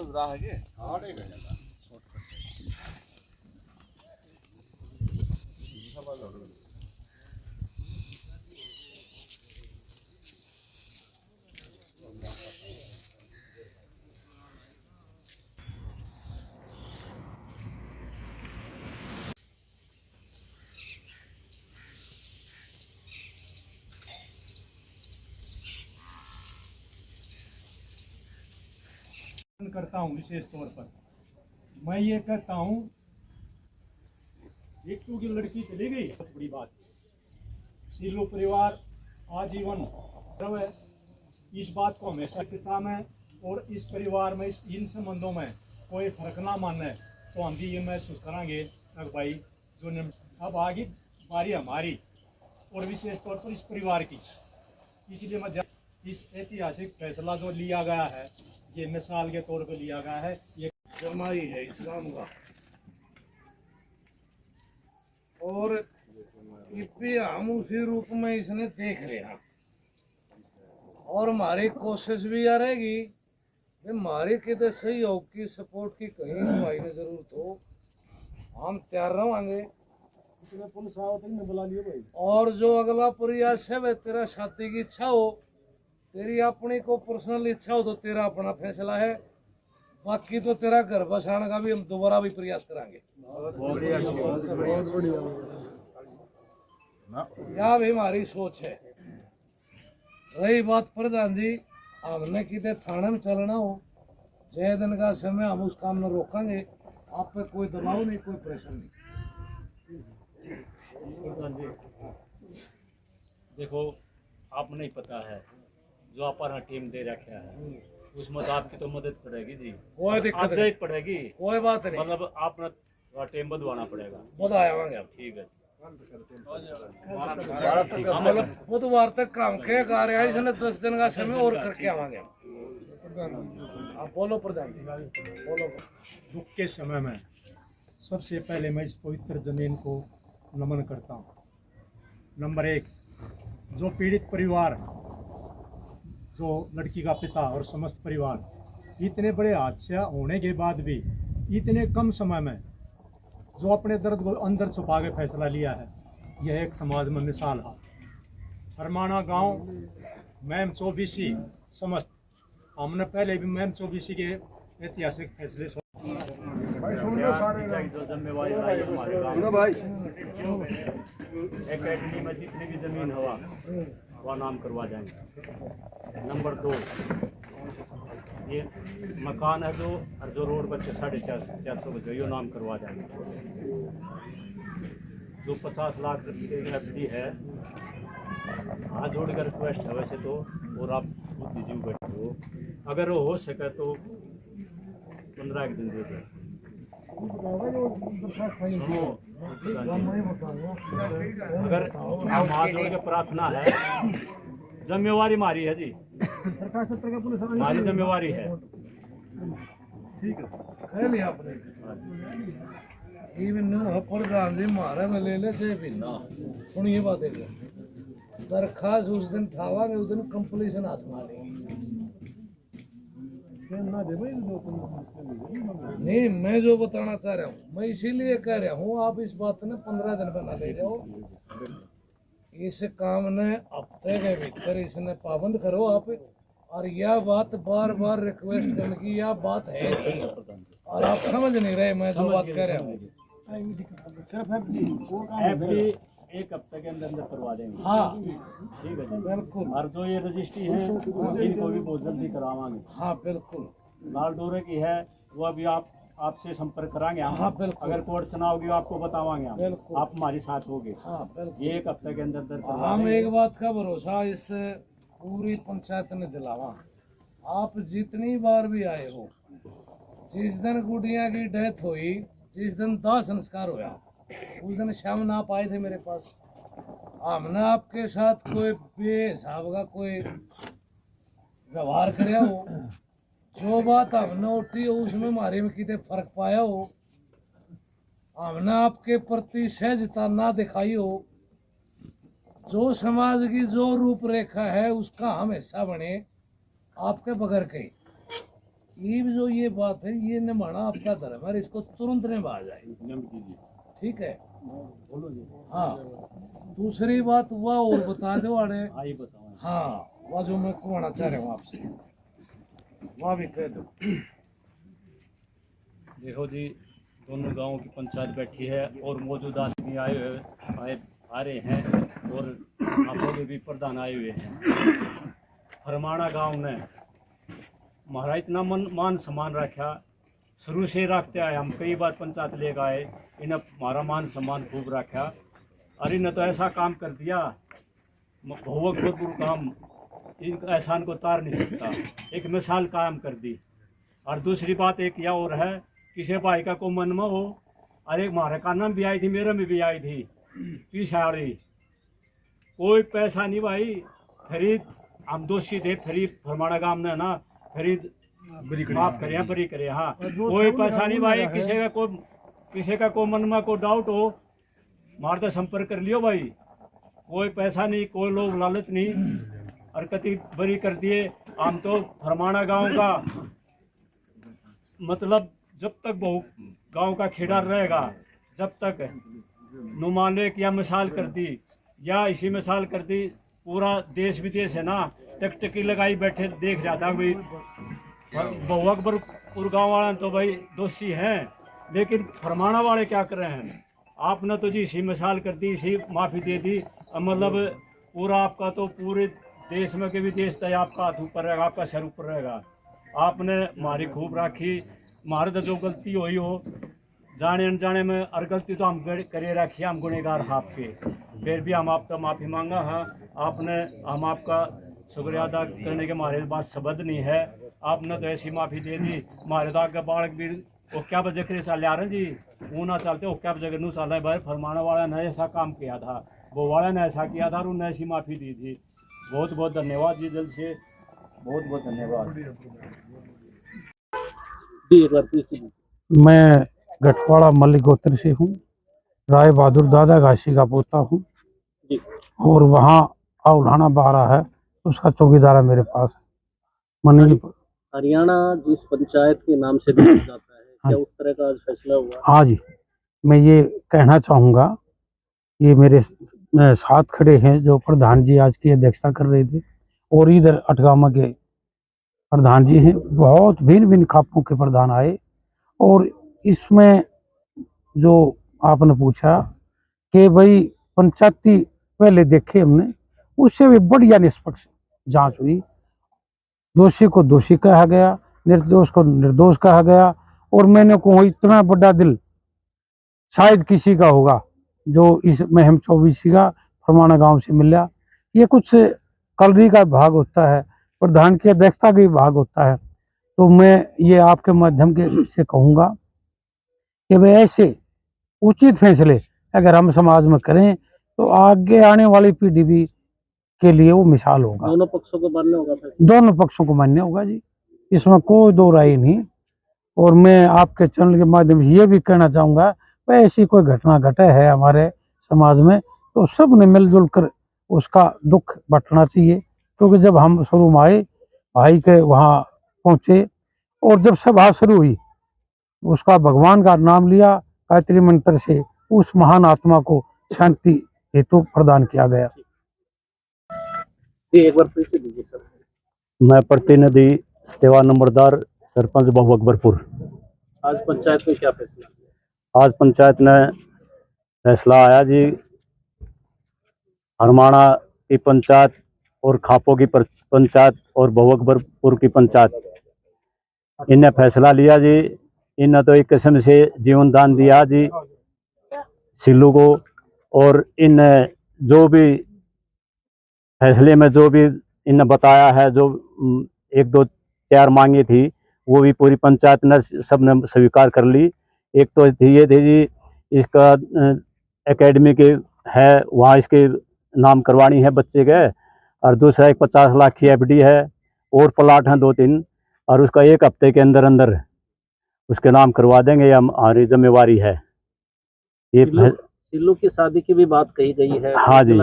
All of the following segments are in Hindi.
रहा है कि करता हूँ। विशेष तौर पर मैं ये कहता हूँ, एक टू की लड़की चली गई, बहुत बड़ी बात। सीलू परिवार आजीवन है। इस बात को हमेशा पिता में और इस परिवार में इन संबंधों में कोई फर्क ना माने तो हम भी ये महसूस करेंगे कि भाई जो अब आगे बारी हमारी और विशेष तौर पर इस परिवार की। इसलिए मैं इस ऐतिहासिक फैसला जो लिया गया है, ये मिसाल के तौर पर लिया गया है। ये जमाई है इस्लाम का और इसे हम उसी रूप में इसने देख रहे हैं और हमारी कोशिश भी आ रहेगी हमारे कितने सही हो की सपोर्ट की कहीं भाई ने जरूरत हो हम तैयार रहेंगे। पुलिस ने बुला लिया भाई। और जो अगला प्रयास है वह तेरा साथी की इच्छा हो, तेरी अपनी को पर्सनल इच्छा हो तो तेरा अपना फैसला है। बाकी तो तेरा घर बसाने का भी हम दोबारा भी प्रयास करेंगे। यह भी हमारी सोच है। रही बात प्रधान जी, हमने कितने थाने में चलना हो, 6 दिन का समय हम उस काम में रोकेंगे। आप पे कोई दबाव नहीं, कोई प्रेशर नहीं। प्रधान जी देखो, आप नहीं पता है जो अपना टीम दे रखा है उसमें तो आपकी तो मदद पड़ेगी जी। कोई दिक्कत नहीं पड़ेगी, कोई बात नहीं। मतलब आपने टीम बढ़वाना पड़ेगा। बताएंगे आप। ठीक है मतलब बुधवार तक काम के कार्य इसने 10 दिन का समय और करके आवांगे। आप बोलो प्रधान जी, बोलो। दुख के समय में सबसे पहले मैं इस पवित्र जमीन को नमन करता हूँ। नंबर 1, जो पीड़ित परिवार, जो लड़की का पिता और समस्त परिवार, इतने बड़े हादसा होने के बाद भी इतने कम समय में जो अपने दर्द को अंदर छुपा के फैसला लिया है, यह एक समाज में मिसाल है। हरमाना गांव मैम 24 समस्त, हमने पहले भी मैम 24 के ऐतिहासिक फैसले जो जिम्मेवारी भाई एकेडमी में जितनी भी जमीन हुआ वह नाम करवा जाएंगे। नंबर 2, ये मकान है जो रोड बच्चे 450 बच्चे यो नाम करवा जाएंगे। जो 50 लाख रुपये की एफडी है, हाथ जोड़ कर रिक्वेस्ट है वैसे तो, और आप खुद दीजिए बैठे हो, अगर वो हो सके तो 15 एक दिन दे दें। अगर हम हाथ जोड़ के प्रार्थना है, जिम्मेवारी हमारी है जी, हमारी जिम्मेवारी है। ठीक है आपने प्रधान जी मारे में ले ले चाहे भी ना सुनिए बात है। दरखास्त उस दिन ठावांगे, उस दिन कंप्लीशन हाथ मारेंगे। नहीं, मैं जो बताना चाह रहा हूँ, मैं इसीलिए कह रहा हूँ आप इस बात ने 15 दिन पर ना ले जाओ। इस काम ने हफ्ते के भीतर इसने पाबंद करो आप। और यह बात बार बार रिक्वेस्ट करने की यह बात है और आप समझ नहीं रहे मैं जो बात कह रहा हूँ। एक हफ्ते के अंदर करवा देंगे। हाँ ठीक है जी, बिल्कुल। और जो ये रजिस्ट्री है इनको भी बहुत जल्दी करवाएंगे। हाँ बिल्कुल। लाल डोरे की है वो अभी आपसे संपर्क कराएंगे हम। हाँ बिल्कुल। अगर कोर्ट चुनाव की आपको बतावाएंगे हम, बिल्कुल। आप हमारे साथ होगे। हाँ बिल्कुल। ये 1 हफ्ते के अंदर हम एक बात का भरोसा इस पूरी पंचायत ने दिलावा, आप जितनी बार भी आए हो, जिस दिन गुड़िया की डेथ हुई, जिस दिन दाह संस्कार हुआ, उस दिन शाम ना आप आए थे मेरे पास। हमने आपके साथ कोई बेहिसाब का कोई व्यवहार कराया हो, जो बात हमने उठी हो उसमें हमारे में कितने फर्क पाया हो, हमने आपके प्रति सहजता ना दिखाई हो, जो समाज की जो रूपरेखा है उसका हम हिस्सा बने आपके बगैर के, ये भी जो ये बात है, ये निभाना आपका धर्म है, इसको तुरंत निभा जाए, ठीक है। हाँ, दूसरी बात वह और बता दो आने, हाँ वह जो मैं कहना चाह रहा हूँ आपसे, वह भी कह दो। देखो जी, दोनों गांवों की पंचायत बैठी है और मौजूदा आदमी आ रहे हैं और आप भी प्रधान आए हुए हैं। फरमाना गांव ने हमारा इतना मान सम्मान रखा, शुरू से रखते आए, हम कई बार पंचायत ले गए, इन्हें हमारा मान सम्मान खूब रखा। और इन्हें तो ऐसा काम कर दिया, भोवक भरपूर काम, इन एहसान को तार नहीं सकता, एक मिसाल कायम कर दी। और दूसरी बात एक यह और है, किसी भाई का को मन में हो, अरे हमारे काना में भी आई थी, मेरे में भी आई थी, पिछाड़ी कोई पैसा नहीं भाई, खरीद हम दोषी थे, खरीद फरमाना गांव ने ना खरीद माफ करे, बरी करे। हाँ, कोई पैसा नहीं भाई, किसी का को मन में को डाउट हो, हमारे तो संपर्क कर लियो भाई, कोई पैसा नहीं, कोई लोग लालच नहीं, हरकती बरी कर दिए। हम तो फरमाना गांव का मतलब जब तक बहु गांव का खेड़ा रहेगा, जब तक नुमाने या मिसाल कर दी या इसी मिसाल कर दी, पूरा देश विदेश है ना टकटकी लगाई बैठे देख जाता भाई। बहु अकबरपुर गाँव वाले तो भाई दोषी हैं, लेकिन फरमाना वाले क्या कर रहे हैं? आपने तो जी इसी मिसाल कर दी, इसी माफ़ी दे दी, मतलब पूरा आपका तो पूरे देश में के विदेश तक आपका हाथ ऊपर रहेगा, आपका सर ऊपर रहेगा। आपने हमारी खूब राखी, हमारे तो जो गलती हुई हो जाने अनजाने में, और गलती तो हम करे रखी, हम गुनहगार आपके, फिर भी हम आपका माफ़ी मांगा है आपने, हम आपका शुक्रिया अदा करने के हमारे पास शब्द नहीं है। आपने तो ऐसी माफ़ी दे दी, हमारे तो आगे बालक भी वो क्या वजह के चल आ रहे जी, वो ना चलते वो क्या वजह नू चल रहा है भाई। फरमाना वाला ने ऐसा काम किया था, वो वाला ने ऐसा किया था और उन्होंने ऐसी माफ़ी दी थी। बहुत बहुत धन्यवाद जी, दिल से बहुत बहुत धन्यवाद। मैं गठवाड़ा मल्लिक गोत्र से हूँ, राय बहादुर दादा घासी का पोता हूँ, और वहाँ औलाना बारा है, उसका चौकीदार है मेरे पास। मनी हरियाणा जिस पंचायत के नाम से जाना जाता है, क्या उस तरह का आज फैसला हुआ? हाँ जी, मैं ये कहना चाहूँगा, ये मेरे साथ खड़े हैं जो प्रधान जी आज की अध्यक्षता कर रहे थे, और इधर अटगामा के प्रधान जी हैं, बहुत भिन्न भिन्न खापों के प्रधान आए। और इसमें जो आपने पूछा कि भाई पंचायती पहले देखे हमने, उससे भी बढ़िया निष्पक्ष जांच हुई, दोषी को दोषी कहा गया, निर्दोष को निर्दोष कहा गया। और मैंने को इतना बड़ा दिल शायद किसी का होगा जो इस महम 24 का फरमाना गांव से मिला। ये कुछ कलरी का भाग होता है, प्रधान की अध्यक्षता का भी भाग होता है। तो मैं ये आपके माध्यम के से कहूँगा कि भाई ऐसे उचित फैसले अगर हम समाज में करें तो आगे आने वाली पीढ़ी भी के लिए वो मिसाल होगा। दोनों पक्षों को मानना होगा, दोनों पक्षों को मानना होगा जी, इसमें कोई दो राय नहीं। और मैं आपके चैनल के माध्यम से ये भी कहना चाहूँगा, ऐसी कोई घटना घटे है हमारे समाज में तो सब ने मिलजुल कर उसका दुख बांटना चाहिए। क्योंकि जब हम शुरू में आए, भाई के वहाँ पहुँचे, और जब सभा शुरू हुई, उसका भगवान का नाम लिया, गायत्री मंत्र से उस महान आत्मा को शांति हेतु प्रदान किया गया। एक बार फिर से दीजिए सर। मैं प्रतिनिधि सेवा नंबरदार सरपंच बहु अकबरपुर। आज पंचायत में क्या फैसला? आज पंचायत ने फैसला आया जी, हरमाणा की पंचायत और खापो की पंचायत और बहु अकबरपुर की पंचायत, इन्हें फैसला लिया जी। इन्हें तो एक किस्म से जीवन दान दिया जी सिल्लू को, और इन जो भी फैसले में जो भी इन्हें बताया है, जो 1 2 4 मांगी थी, वो भी पूरी पंचायत ने सब ने स्वीकार कर ली। एक तो ये थी जी, इसका एकेडमी के है वहाँ इसके नाम करवानी है बच्चे के, और दूसरा एक 50 लाख की FD है, और प्लाट हैं 2-3, और उसका 1 हफ्ते के अंदर अंदर उसके नाम करवा देंगे, या हमारी जिम्मेवारी है। ये सिल्लू की शादी की भी बात कही गई है। हाँ जी,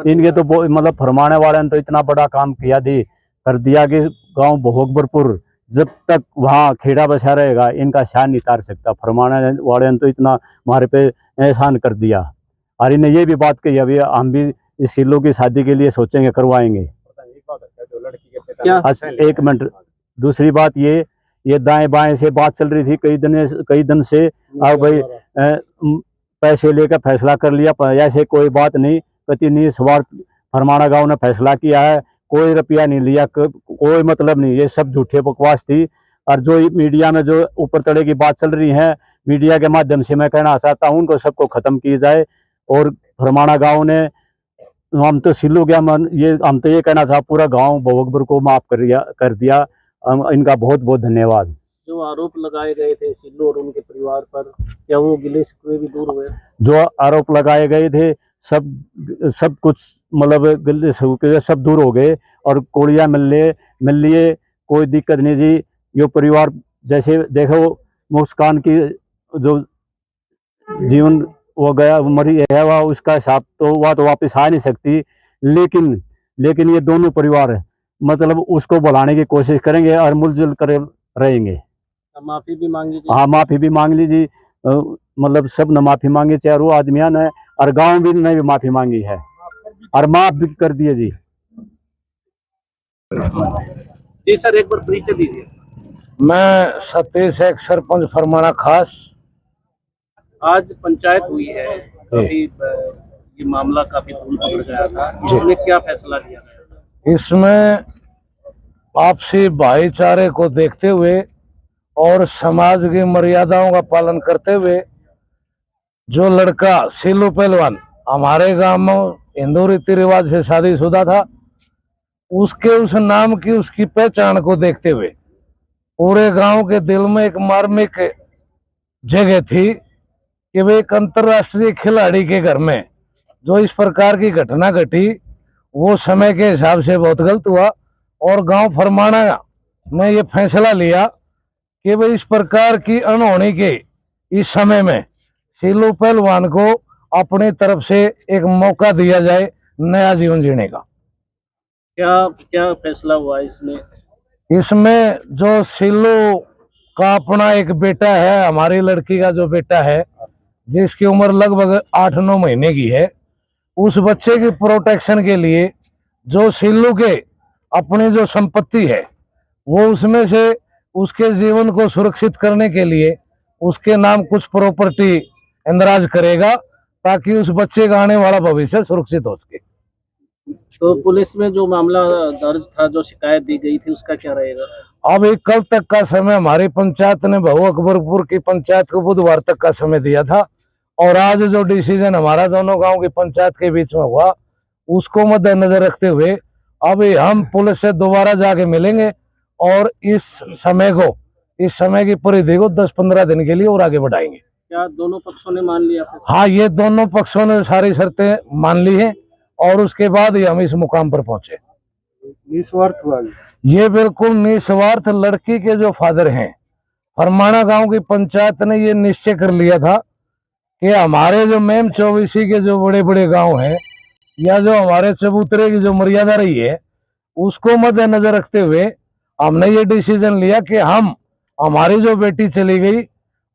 इनके तो मतलब फरमाने वाले ने तो इतना बड़ा काम किया दी कर दिया कि गांव बहु अकबरपुर जब तक वहाँ खेड़ा बसा रहेगा इनका शान नहीं तार सकता। फरमाना वाले ने तो इतना हमारे पे एहसान कर दिया। और इन्हें ये भी बात कही, अभी हम भी इस सिल्लू की शादी के लिए सोचेंगे, करवाएंगे। क्या एक मिनट, दूसरी बात ये दाएं बाएं से बात चल रही थी कई दिन से। अब भाई पैसे लेकर फैसला कर लिया, ऐसे कोई बात नहीं, कति निस्वार्थ फरमाना गांव ने फैसला किया है, कोई रुपया नहीं लिया, कोई मतलब नहीं, ये सब झूठे बकवास थी। और जो मीडिया में जो ऊपर तले की बात चल रही है, मीडिया के माध्यम से मैं कहना चाहता हूँ उनको सबको खत्म की जाए। और फरमाना गांव ने, हम तो सिल्लू गया मन, ये हम तो ये कहना चाह पूरा गांव भोगपुर को माफ कर दिया। इनका बहुत बहुत धन्यवाद। जो आरोप लगाए गए थे सिल्लू और उनके परिवार पर, क्या वो गिले शिकवे भी दूर हुए? जो आरोप लगाए गए थे सब कुछ मतलब गिले शिकवे सब दूर हो गए और कोड़िया मिल लिए, कोई दिक्कत नहीं जी। यो परिवार जैसे देखो मुस्कान की जो जीवन वो गया मरी है वह, उसका हिसाब तो वह तो वापस आ नहीं सकती, लेकिन ये दोनों परिवार मतलब उसको बुलाने की कोशिश करेंगे और मिलजुल कर रहेंगे। माफी भी मांगी थी? हाँ, माफी भी मांग लीजिए, मतलब सब ने माफी मांगी, चारों आदमियों ने, और गांव भी ने भी माफी मांगी है और माफ भी कर दिए जी। जी सर, एक बार परिचय दीजिए। मैं सतीश, एक सरपंच फरमाना खास। आज पंचायत हुई है, अभी ये मामला काफी दूर पकड़ गया था, इसमें क्या फैसला लिया गया? इसमें आपसी भाईचारे को देखते हुए और समाज की मर्यादाओं का पालन करते हुए जो लड़का सिल्लू पहलवान हमारे गांव में हिंदू रीति रिवाज से शादीशुदा था, उसके उस नाम की उसकी पहचान को देखते हुए पूरे गांव के दिल में एक मार्मिक जगह थी कि वे एक अंतर्राष्ट्रीय खिलाड़ी के घर में जो इस प्रकार की घटना घटी, वो समय के हिसाब से बहुत गलत हुआ। और गांव फरमाना ने ये फैसला लिया कि भाई इस प्रकार की अनहोनी के इस समय में सिल्लू पहलवान को अपनी तरफ से एक मौका दिया जाए नया जीवन जीने का। क्या क्या फैसला हुआ इसमें? इसमें जो सिल्लू का अपना एक बेटा है, हमारी लड़की का जो बेटा है जिसकी उम्र लगभग 8-9 महीने की है, उस बच्चे की प्रोटेक्शन के लिए जो सिल्लू के अपनी जो संपत्ति है वो उसमें से उसके जीवन को सुरक्षित करने के लिए उसके नाम कुछ प्रॉपर्टी इंदराज करेगा ताकि उस बच्चे का आने वाला भविष्य सुरक्षित हो सके। तो पुलिस में जो मामला दर्ज था, जो शिकायत दी गई थी, उसका क्या रहेगा? अब कल तक का समय हमारी पंचायत ने बहु अकबरपुर की पंचायत को बुधवार तक का समय दिया था, और आज जो डिसीजन हमारा दोनों गांव की पंचायत के बीच में हुआ उसको मद्देनजर रखते हुए अभी हम पुलिस से दोबारा जाके मिलेंगे और इस समय की परिधि को 10-15 दिन के लिए और आगे बढ़ाएंगे। क्या दोनों पक्षों ने मान लिया? हाँ, ये दोनों पक्षों ने सारी शर्तें मान ली हैं और उसके बाद ही हम इस मुकाम पर पहुंचे। निस्वार्थ हुआ ये बिल्कुल निस्वार्थ लड़की के जो फादर हैं, फरमाना गांव की पंचायत ने ये निश्चय कर लिया था कि हमारे जो मेम चौबीसी के जो बड़े बड़े गांव हैं या जो हमारे चबूतरे की जो मर्यादा रही है उसको मद्देनजर रखते हुए हमने ये डिसीजन लिया कि हमारी जो बेटी चली गई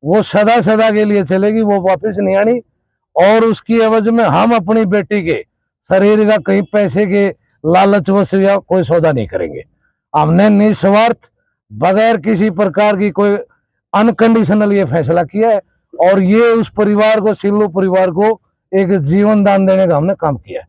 वो सदा सदा के लिए चलेगी, वो वापस नहीं आनी, और उसकी एवज में हम अपनी बेटी के शरीर का कहीं पैसे के लालचवश या कोई सौदा नहीं करेंगे। हमने निस्वार्थ बगैर किसी प्रकार की कोई अनकंडीशनल ये फैसला किया है और ये उस परिवार को, सिल्लू परिवार को एक जीवन दान देने का हमने काम किया है।